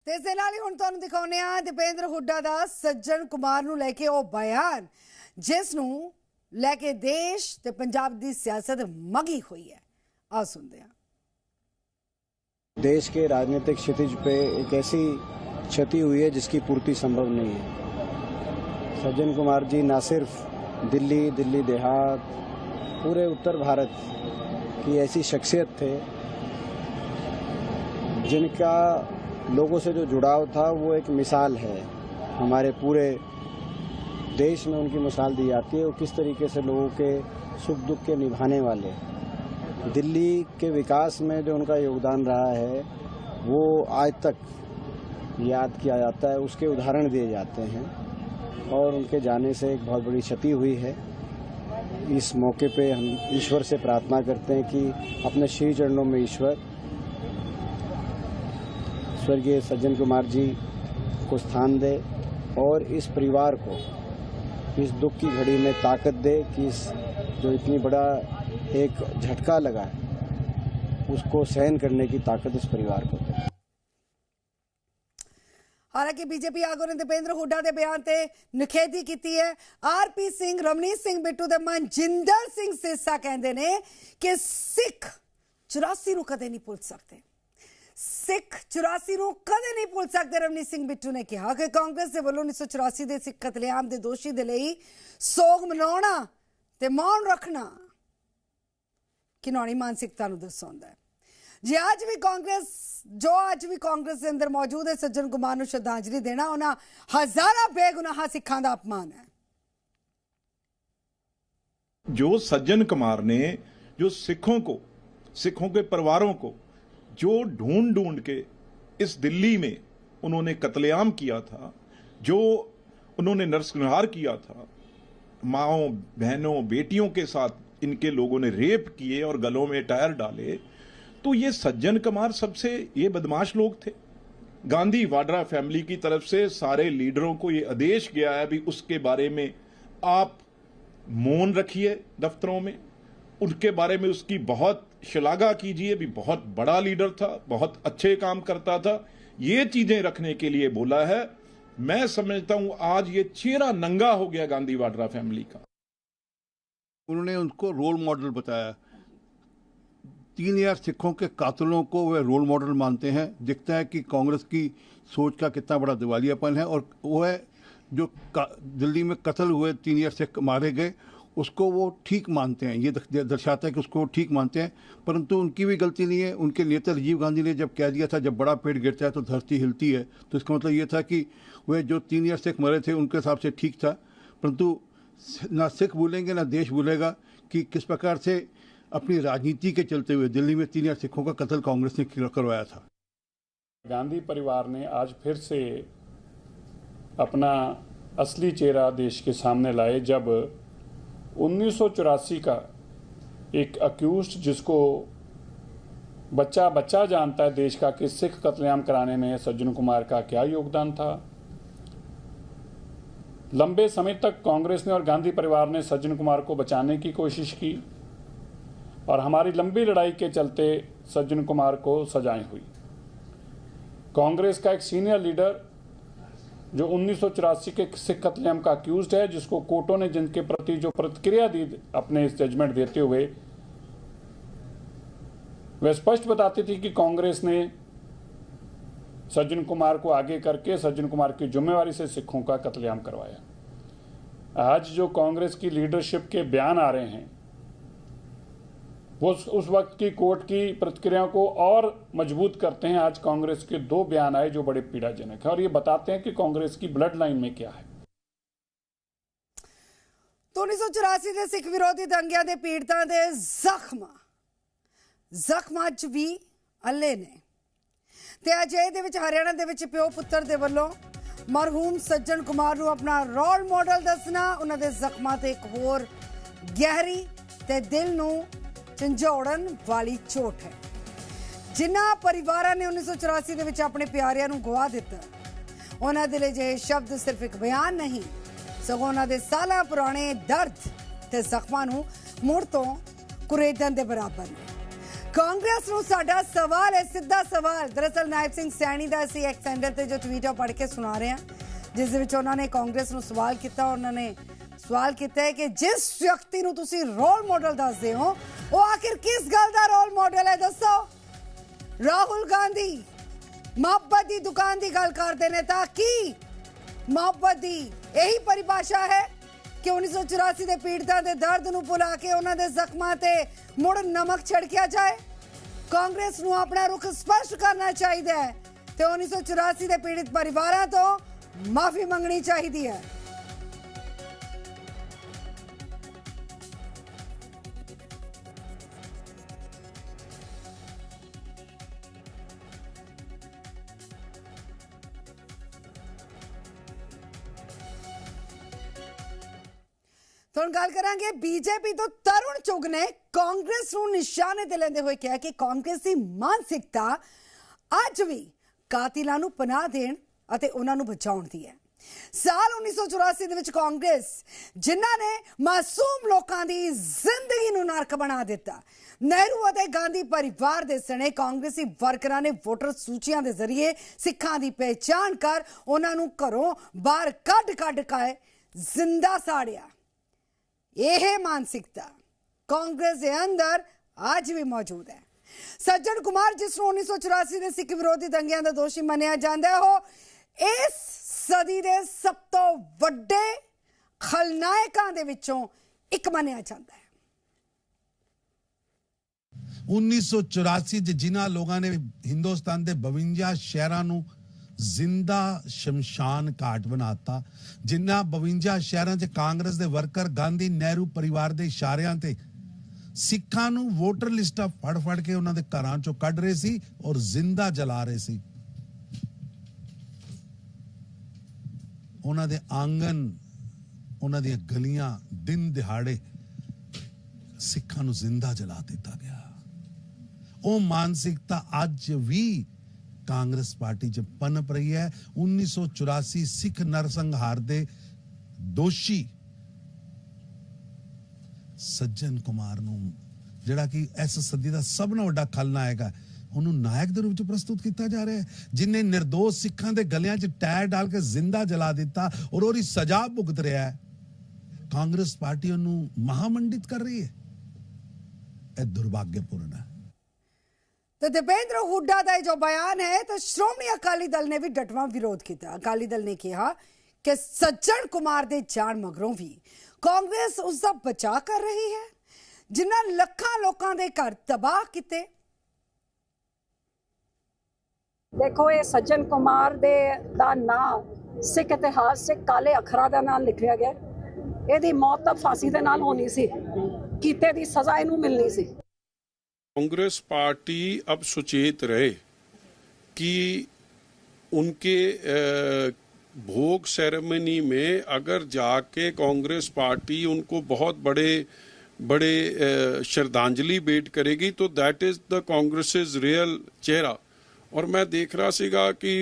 ਤੇ ਇਸ ਦੇ ਨਾਲ ਹੀ ਹੁਣ ਤੁਹਾਨੂੰ ਦਿਖਾਉਂਦੇ ਆ ਦੀਪੇਂਦਰ ਹੁੱਡਾ ਦਾ ਸੱਜਣ ਕੁਮਾਰ ਨੂੰ ਲੈ ਕੇ ਉਹ ਬਿਆਨ ਜਿਸ ਨੂੰ ਲੈ ਕੇ देश ਤੇ पंजाब ਦੀ सियासत मगी हुई है। आओ सुनते हैं। देश के राजनीतिक क्षितिज पे एक ऐसी क्षति हुई है जिसकी पूर्ति संभव नहीं है। सज्जन कुमार जी ना सिर्फ दिल्ली देहात पूरे उत्तर भारत की ऐसी शख्सियत थे जिनका लोगों से जो जुड़ाव था वो एक मिसाल है। हमारे पूरे देश में उनकी मिसाल दी जाती है। वो किस तरीके से लोगों के सुख दुख के निभाने वाले, दिल्ली के विकास में जो उनका योगदान रहा है वो आज तक याद किया जाता है, उसके उदाहरण दिए जाते हैं और उनके जाने से एक बहुत बड़ी क्षति हुई है। इस मौके पे हम ईश्वर से प्रार्थना करते हैं कि अपने श्री चरणों में ईश्वर स्वर्गीय सज्जन कुमार जी को स्थान दे और इस परिवार को इस दुख की घड़ी में ताकत दे कि इस जो इतनी बड़ा एक झटका लगा है उसको सहन करने की ताकत इस परिवार को दे। हालांकि बीजेपी आगू ने दीपेंद्र हुड्डा के बयान से निखेधी की है। आरपी सिंह, रमनीत सिंह बिट्टू दे मनजिंदर सिंह सिरसा कहते हैं कि सिख 84 ਨੂੰ कदे नहीं भूल सकते। सिख 84 ਨੂੰ कदे नहीं भूल सकते। रमनीत सिंह बिट्टू ने कहा कि कांग्रेस के वालों 1984 के सिख कतलेआम के दोषी के लिए सोग मनाना ते मौन रखना घिनौनी मानसिकता नूं दर्शाउंदा है। जे आज भी कांग्रेस के अंदर मौजूद है सज्जन कुमार नूं श्रद्धांजलि देना उन्हां हजारां बेगुनाह सिखां दा अपमान है। जो सज्जन कुमार ने जो सिखों के परिवारों को जो ढूंढ के इस दिल्ली में उन्होंने कत्लेआम किया था, जो उन्होंने नरसंहार किया था, माओं बहनों बेटियों के साथ इनके लोगों ने रेप किए और गलों में टायर डाले, तो ये सज्जन कुमार सबसे ये बदमाश लोग थे। गांधी वाड्रा फैमिली की तरफ से सारे लीडरों को ये आदेश गया है भी उसके बारे में आप मौन रखिए, दफ्तरों में उनके बारे में उसकी बहुत शलाघा कीजिए भी, बहुत बड़ा लीडर था, बहुत अच्छे काम करता था। ये चीजें रखने के लिए बोला है। मैं समझता हूं आज ये चेहरा नंगा हो गया गांधी वाड्रा फैमिली का। उन्होंने उनको रोल मॉडल बताया। 3000 सिखों के कातलों को वे रोल मॉडल मानते हैं। दिखता है कि कांग्रेस की सोच का कितना बड़ा दिवालियापन है। और वो है जो दिल्ली में कत्ल हुए 3000 सिख मारे गए उसको वो ठीक मानते हैं। ये दर्शाता है कि उसको ठीक मानते हैं, परंतु उनकी भी गलती नहीं है। उनके नेता राजीव गांधी ने जब कह दिया था जब बड़ा पेड़ गिरता है तो धरती हिलती है, तो इसका मतलब ये था कि वह जो 3000 सिख मरे थे उनके हिसाब से ठीक था। परंतु ना सिख भूलेंगे ना देश भूलेगा कि किस प्रकार से अपनी राजनीति के चलते हुए दिल्ली में 3000 सिखों का कत्ल कांग्रेस ने करवाया था। गांधी परिवार ने आज फिर से अपना असली चेहरा देश के सामने लाए जब 1984 का एक अक्यूज्ड जिसको बच्चा जानता है देश का कि सिख कत्लेआम कराने में सज्जन कुमार का क्या योगदान था। लंबे समय तक कांग्रेस ने और गांधी परिवार ने सज्जन कुमार को बचाने की कोशिश की और हमारी लंबी लड़ाई के चलते सज्जन कुमार को सजाएं हुई। कांग्रेस का एक सीनियर लीडर जो 1984 के सिख कत्लेआम का अक्यूज्ड है, जिसको कोर्टों ने जिनके प्रति जो प्रतिक्रिया दी अपने इस जजमेंट देते हुए, वह स्पष्ट बताती थी कि कांग्रेस ने सज्जन कुमार को आगे करके सज्जन कुमार की जिम्मेवारी से सिखों का कत्लेआम करवाया। आज जो कांग्रेस की लीडरशिप के बयान आ रहे हैं वो उस वक्त की कोर्ट की प्रतिक्रियाओं को और मजबूत करते हैं। आज कांग्रेस के 2 बयान आए जो बड़े पीड़ाजनक है और ये बताते हैं कि कांग्रेस की ब्लड लाइन में क्या है। तो 1984 के सिख विरोधी दंगिया के पीड़ितां दे जख्म अज भी अल्ले ने ते अजे दे विच हरियाणा दे विच प्यो पुत्तर दे वल्लों मरहूम सज्जन कुमार नूं अपना रोल मॉडल दसना उन्हां दे जख्मां ते एक होर गहरी ते दिल नूं झंझोड़न वाली चोट है। जिन्हां परिवारां ने 1984 दे विच अपने प्यारिਆਂ ਨੂੰ गवा दिता उन्हां दे लई अजिहे शब्द सिर्फ एक बयान नहीं सगों उन्हां दे सालां पुराने दर्द ते जख्मां नूं मुड़ तो कुरेदन दे बराबर ने। ਕਾਂਗਰਸ ਨੂੰ ਸਾਡਾ ਸਵਾਲ ਹੈ, ਸਿੱਧਾ ਸਵਾਲ। ਦਰਅਸਲ ਨਾਇਬ ਸਿੰਘ ਸੈਣੀ ਦਾ ਅਸੀਂ ਐਕਸ ਹੈਂਡਲ ਤੇ ਜੋ ਟਵੀਟ ਆ ਪੜ੍ਹ ਕੇ ਸੁਣਾ ਰਹੇ ਹਾਂ, ਜਿਸ ਦੇ ਵਿੱਚ ਉਹਨਾਂ ਨੇ ਕਾਂਗਰਸ ਨੂੰ ਸਵਾਲ ਕੀਤਾ। ਉਹਨਾਂ ਨੇ ਸਵਾਲ ਕੀਤਾ ਹੈ ਕਿ ਜਿਸ ਵਿਅਕਤੀ ਨੂੰ ਤੁਸੀਂ ਰੋਲ ਮਾਡਲ ਦੱਸਦੇ ਹੋ ਉਹ ਆਖਿਰ ਕਿਸ ਗੱਲ ਦਾ ਰੋਲ ਮਾਡਲ ਹੈ, ਦੱਸੋ। ਰਾਹੁਲ ਗਾਂਧੀ ਮੁਹੱਬਤ ਦੀ ਦੁਕਾਨ ਦੀ ਗੱਲ ਕਰਦੇ ਨੇ ਤਾਂ ਕੀ ਮੁਹੱਬਤ ਦੀ ਇਹੀ ਪਰਿਭਾਸ਼ਾ ਹੈ ਕਿ 1984 ਦੇ ਪੀੜਤਾਂ ਦੇ ਦਰਦ ਨੂੰ ਭੁਲਾ ਕੇ ਉਹਨਾਂ ਦੇ ਜ਼ਖਮਾਂ ਤੇ ਮੁੜ ਨਮਕ ਛਿੜਕਿਆ ਜਾਏ? ਕਾਂਗਰਸ ਨੂੰ ਆਪਣਾ ਰੁਖ ਸਪਸ਼ਟ ਕਰਨਾ ਚਾਹੀਦਾ ਹੈ ਤੇ 1984 ਦੇ ਪੀੜਿਤ ਪਰਿਵਾਰਾਂ ਤੋਂ ਮਾਫੀ ਮੰਗਣੀ ਚਾਹੀਦੀ ਹੈ। ਹੁਣ ਗੱਲ ਕਰਾਂਗੇ ਬੀਜੇਪੀ ਤੋਂ। ਤਰੁਣ ਚੁਗ ਨੇ ਕਾਂਗਰਸ ਨੂੰ ਨਿਸ਼ਾਨੇ ਤੇ ਲੈਂਦੇ ਹੋਏ ਕਿਹਾ ਕਿ ਕਾਂਗਰਸ ਦੀ ਮਾਨਸਿਕਤਾ ਅੱਜ ਵੀ ਕਾਤਿਲਾਂ ਨੂੰ ਪਨਾਹ ਦੇਣ ਅਤੇ ਉਹਨਾਂ ਨੂੰ ਬਚਾਉਣ ਦੀ ਹੈ। ਸਾਲ 1984 ਦੇ ਵਿੱਚ ਕਾਂਗਰਸ ਜਿਨ੍ਹਾਂ ਨੇ ਮਾਸੂਮ ਲੋਕਾਂ ਦੀ ਜ਼ਿੰਦਗੀ ਨੂੰ ਨਰਕ ਬਣਾ ਦਿੱਤਾ, ਨਹਿਰੂ ਅਤੇ ਗਾਂਧੀ ਪਰਿਵਾਰ ਦੇ ਸਣੇ ਕਾਂਗਰਸੀ ਵਰਕਰਾਂ ਨੇ ਵੋਟਰ ਸੂਚੀਆਂ ਦੇ ਜ਼ਰੀਏ ਸਿੱਖਾਂ ਦੀ ਪਹਿਚਾਣ ਕਰ ਉਹਨਾਂ ਨੂੰ ਘਰੋਂ ਬਾਹਰ ਕੱਢ ਕੇ ਜ਼ਿੰਦਾ ਸਾੜਿਆ। ਇਹ ਮਾਨਸਿਕਤਾ ਕਾਂਗਰਸ ਦੇ ਅੰਦਰ ਅੱਜ ਵੀ ਮੌਜੂਦ ਹੈ। ਸੱਜਣ ਕੁਮਾਰ, ਜਿਸ ਨੂੰ 1984 ਦੇ ਸਿੱਖ ਵਿਰੋਧੀ ਦੰਗਿਆਂ ਦਾ ਦੋਸ਼ੀ ਮੰਨਿਆ ਜਾਂਦਾ ਹੈ, ਉਹ ਇਸ ਸਦੀ ਦੇ ਸਭ ਤੋਂ ਵੱਡੇ ਖਲਨਾਇਕਾਂ ਦੇ ਵਿੱਚੋਂ ਇੱਕ ਮੰਨਿਆ ਜਾਂਦਾ ਹੈ। 1984 ਚ ਜਿਨ੍ਹਾਂ ਲੋਕਾਂ ਨੇ ਹਿੰਦੁਸਤਾਨ ਦੇ 52 ਸ਼ਹਿਰਾਂ ਨੂੰ ਜ਼ਿੰਦਾ ਸ਼ਮਸ਼ਾਨ ਘਾਟ ਬਣਾਤਾ, ਜਿਨ੍ਹਾਂ 52 ਸ਼ਹਿਰਾਂ 'ਚ ਕਾਂਗਰਸ ਦੇ ਵਰਕਰ ਗਾਂਧੀ ਨਹਿਰੂ ਪਰਿਵਾਰ ਦੇ ਇਸ਼ਾਰਿਆਂ ਤੇ ਸਿੱਖਾਂ ਨੂੰ ਵੋਟਰ ਲਿਸਟਾਂ ਫੜ ਕੇ ਉਹਨਾਂ ਦੇ ਘਰਾਂ 'ਚੋਂ ਕੱਢ ਰਹੇ ਸੀ ਔਰ ਜ਼ਿੰਦਾ ਜਲਾ ਰਹੇ ਸੀ। ਉਹਨਾਂ ਦੇ ਆਂਗਨ, ਉਹਨਾਂ ਦੀਆਂ ਗਲੀਆਂ ਦਿਨ ਦਿਹਾੜੇ ਸਿੱਖਾਂ ਨੂੰ ਜ਼ਿੰਦਾ ਜਲਾ ਦਿੱਤਾ ਗਿਆ। ਉਹ ਮਾਨਸਿਕਤਾ ਅੱਜ ਵੀ ਕਾਂਗਰਸ ਪਾਰਟੀ 'ਚ ਪਨਪ ਰਹੀ ਹੈ। 1984 ਸਿੱਖ ਨਰਸੰਹਾਰ ਦੇ ਦੋਸ਼ੀ ਸੱਜਣ ਕੁਮਾਰ ਨੂੰ, ਜਿਹੜਾ ਕਿ ਇਸ ਸਦੀ ਦਾ ਸਭ ਤੋਂ ਵੱਡਾ ਖਲਨਾਇਕ ਹੈ, ਉਹਨੂੰ ਨਾਇਕ ਦੇ ਰੂਪ 'ਚ ਪ੍ਰਸਤੁਤ ਕੀਤਾ ਜਾ ਰਿਹਾ ਹੈ, ਜਿਨੇ ਨਿਰਦੋਸ਼ ਸਿੱਖਾਂ ਦੇ ਗਲਿਆਂ 'ਚ ਟਾਇਰ ਡਾਲ ਕੇ ਜ਼ਿੰਦਾ ਜਲਾ ਦਿੱਤਾ ਔਰ ਉਹਦੀ ਸਜ਼ਾ ਭੁਗਤ ਰਿਹਾ ਹੈ। ਕਾਂਗਰਸ ਪਾਰਟੀ ਉਹਨੂੰ ਮਹਾਮੰਡਿਤ ਕਰ ਰਹੀ ਹੈ। ਇਹ ਦੁਰਭਾਗਯਪੂਰਨ ਹੈ। तो दीपेंद्र हुड्डा का जो बयान है, तो श्रोमणी अकाली दल ने भी डटवा विरोध किया। अकाली दल ने कहा कि सज्जन कुमार दे जान मगरों भी कांग्रेस उसका बचाव कर रही है, जिन्हां लखां लोकां दे घर तबाह किते। देखो, ये सज्जन कुमार दे दा नाम सिख इतिहास से काले अखरां दे नाल लिखिया गया। इहदी मौत तां फांसी दे नाल होनी सी, कीते दी सज़ा इहनूं मिलनी सी। कांग्रेस पार्टी अब सुचेत रहे कि उनके भोग सेरेमनी में अगर जाके कांग्रेस पार्टी उनको बहुत बड़े श्रद्धांजलि भेंट करेगी तो that is the Congress real चेहरा। और मैं देख रहा सीगा कि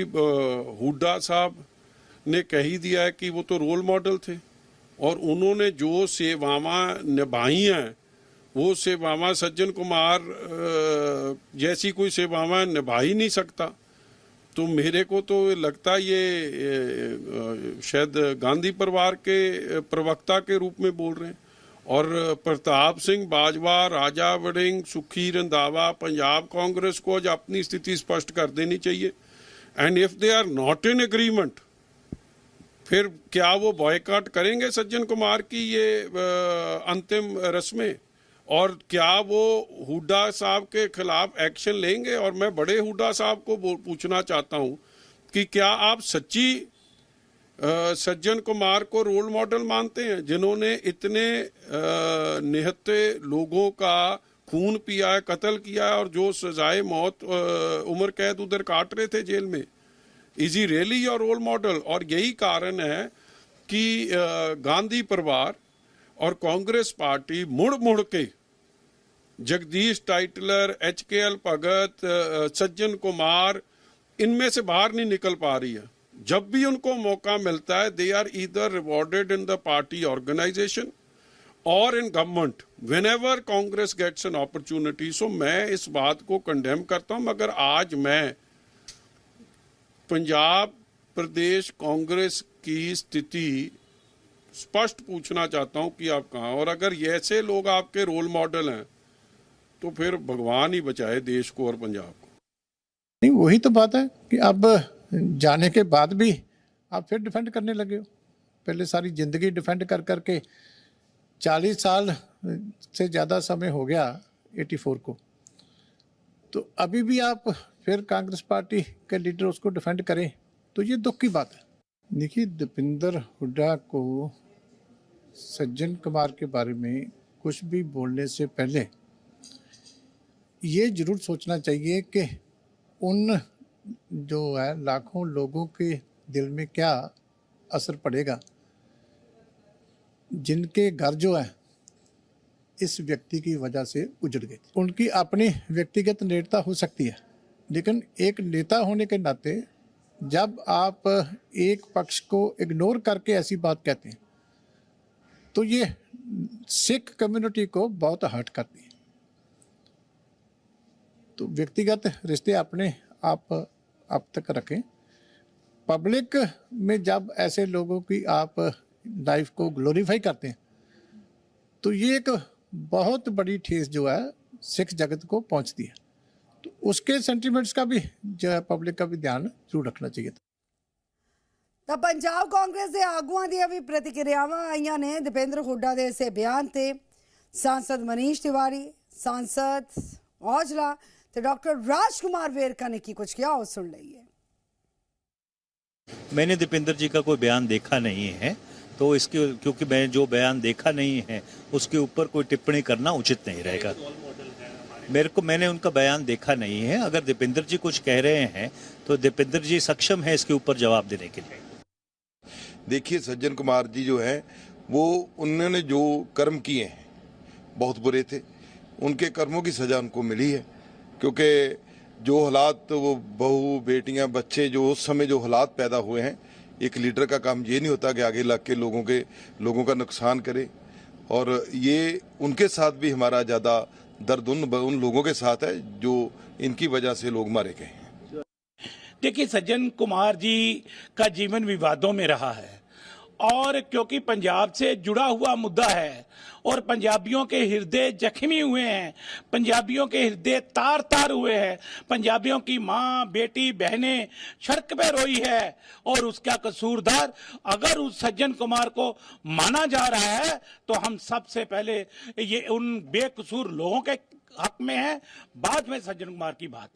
हुड्डा साहब ने कह ही दिया है कि वो तो रोल मॉडल थे और उन्होंने जो सेवावां निभाई हैं वो सेवावां सज्जन कुमार जैसी कोई सेवावां निभा ही नहीं सकता। तो मेरे को तो लगता ये शायद गांधी परिवार के प्रवक्ता के रूप में बोल रहे हैं। और प्रताप सिंह बाजवा, राजा वड़िंग, सुखी रंधावा, पंजाब कांग्रेस को आज अपनी स्थिति स्पष्ट कर देनी चाहिए। And if they are not in agreement, फिर क्या वो बॉयकॉट करेंगे सज्जन कुमार की ये अंतिम रस्में, और क्या वो हुड्डा साहब के खिलाफ एक्शन लेंगे? और मैं बड़े हुड्डा साहब को पूछना चाहता हूं कि क्या आप सच्ची सज्जन कुमार को रोल मॉडल मानते हैं, जिन्होंने इतने निहत्थे लोगों का खून पिया है, कत्ल किया है और जो सजाए मौत उम्र कैद उधर काट रहे थे जेल में? Is he really your role model? और यही कारण है कि गांधी परिवार और कांग्रेस पार्टी मुड़ के जगदीश टाइटलर, HKL भगत, सज्जन कुमार, इनमें से बाहर नहीं निकल पा रही है। जब भी उनको मौका मिलता है they are either rewarded in the party organisation or in government whenever Congress gets an opportunity. So मैं इस बात को कंडेम करता हूं, मगर आज मैं पंजाब प्रदेश कांग्रेस की स्थिति स्पष्ट पूछना चाहता हूं कि आप कहां, और अगर ऐसे लोग आपके रोल मॉडल हैं तो फिर भगवान ही बचाए देश को और पंजाब को। नहीं, वही तो बात है कि अब जाने के बाद भी आप फिर डिफेंड करने लगे हो। पहले सारी जिंदगी डिफेंड कर करके 40 साल से ज़्यादा समय हो गया 84 को, तो अभी भी आप फिर कांग्रेस पार्टी के लीडर उसको डिफेंड करें तो ये दुख की बात है। देखिए, दीपेंद्र हुड्डा को सज्जन कुमार के बारे में कुछ भी बोलने से पहले ये जरूर सोचना चाहिए कि उन जो है लाखों लोगों के दिल में क्या असर पड़ेगा जिनके घर जो है इस व्यक्ति की वजह से उजड़ गए। उनकी अपनी व्यक्तिगत नेता हो सकती है, लेकिन एक नेता होने के नाते जब आप एक पक्ष को इग्नोर करके ऐसी बात कहते हैं तो ये सिख कम्युनिटी को बहुत हर्ट करती है। तो व्यक्तिगत रिश्ते अपने आप तक रखें। पब्लिक में जब ऐसे लोगों की आप लाइफ को ग्लोरीफाई करते हैं तो ये एक बहुत बड़ी ठेस जो है सिख जगत को पहुंचती है। तो उसके सेंटिमेंट्स का भी जो है पब्लिक का भी ध्यान जरूर रखना चाहिए। ਤਾਂ ਪੰਜਾਬ ਕਾਂਗਰਸ ਦੇ ਆਗੂਆਂ ਦੀਆਂ ਵੀ ਪ੍ਰਤੀਕਿਰਿਆਵਾਂ ਆਈਆਂ ਨੇ ਦੀਪੇਂਦਰ ਹੁੱਡਾ ਦੇ ਇਸੇ ਬਿਆਨ ਤੇ। सांसद मनीष तिवारी, सांसद औजला ਤੇ डॉक्टर राजकुमार वेरका ने की कुछ किया, और सुन लीजिए। मैंने दीपेंद्र जी का कोई बयान देखा नहीं है, तो इसके क्योंकि मैं जो बयान देखा नहीं है उसके ऊपर कोई टिप्पणी करना उचित नहीं रहेगा। मैंने उनका बयान देखा नहीं है। अगर दीपेंद्र जी कुछ कह रहे हैं तो दीपेंद्र जी सक्षम है इसके ऊपर जवाब देने के लिए। देखिए, सज्जन कुमार जी जो है वो उन्होंने जो कर्म किए हैं बहुत बुरे थे, उनके कर्मों की सजा उनको मिली है। क्योंकि जो हालात वो बहू बेटियां बच्चे जो उस समय जो हालात पैदा हुए हैं, एक लीडर का काम ये नहीं होता कि आगे लग के लोगों का नुकसान करे, और ये उनके साथ भी हमारा ज़्यादा दर्द उन लोगों के साथ है जो इनकी वजह से लोग मारे गए हैं। देखिए, सज्जन कुमार जी का जीवन विवादों में रहा है, और क्योंकि पंजाब से जुड़ा हुआ मुद्दा है और पंजाबियों के हृदय जख्मी हुए हैं, पंजाबियों के हृदय तार तार हुए हैं, पंजाबियों की माँ बेटी बहनें सड़क पे रोई है, और उसका कसूरदार अगर उस सज्जन कुमार को माना जा रहा है तो हम सबसे पहले ये उन बेकसूर लोगों के हक में है, बाद में सज्जन कुमार की बात है।